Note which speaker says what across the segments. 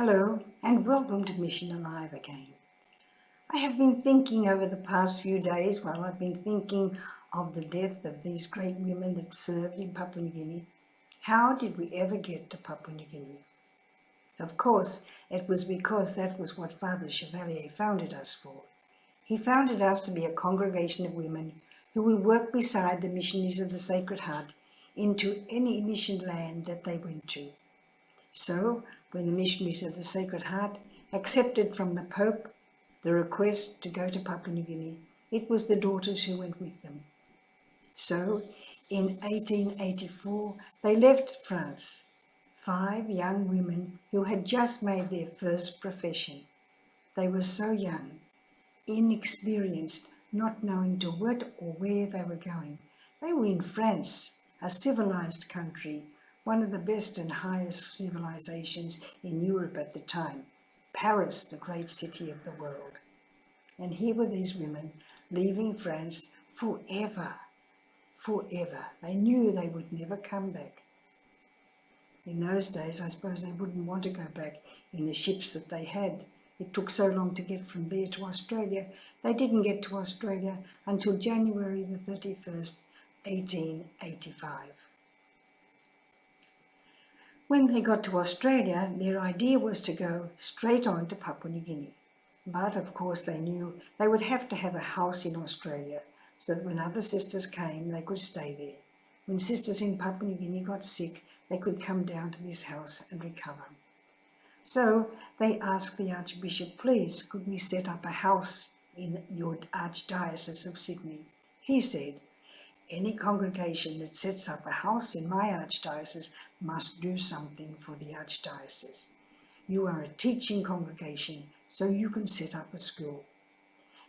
Speaker 1: Hello and welcome to Mission Alive again. I have been thinking over the past few days while I've been thinking of the death of these great women that served in Papua New Guinea. How did we ever get to Papua New Guinea? Of course, it was because that was what Father Chevalier founded us for. He founded us to be a congregation of women who would work beside the missionaries of the Sacred Heart into any mission land that they went to. So, when the missionaries of the Sacred Heart accepted from the Pope the request to go to Papua New Guinea, it was the daughters who went with them. So, in 1884, they left France, 5 young women who had just made their first profession. They were so young, inexperienced, not knowing to what or where they were going. They were in France, a civilized country, one of the best and highest civilizations in Europe at the time, Paris, the great city of the world. And here were these women leaving France forever. They knew they would never come back. In those days, I suppose they wouldn't want to go back in the ships that they had. It took so long to get from there to Australia. They didn't get to Australia until January the 31st, 1885. When they got to Australia, their idea was to go straight on to Papua New Guinea. But of course they knew they would have to have a house in Australia so that when other sisters came, they could stay there. When sisters in Papua New Guinea got sick, they could come down to this house and recover. So they asked the Archbishop, please, could we set up a house in your Archdiocese of Sydney? He said, any congregation that sets up a house in my Archdiocese must do something for the Archdiocese. You are a teaching congregation, so you can set up a school.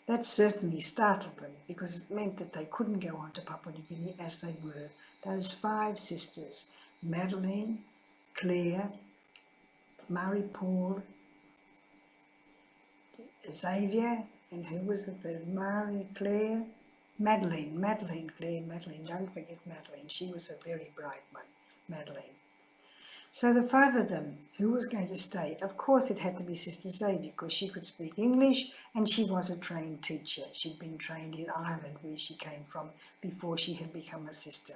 Speaker 1: That certainly startled them because it meant that they couldn't go on to Papua New Guinea as they were. Those 5 sisters, Madeleine, Claire, Marie-Paul, Xavier, and who was the third? Marie-Claire, Madeleine, don't forget Madeleine. She was a very bright one, Madeleine. So the 5 of them, who was going to stay? Of course it had to be Sister Xavier because she could speak English and she was a trained teacher. She'd been trained in Ireland where she came from before she had become a sister.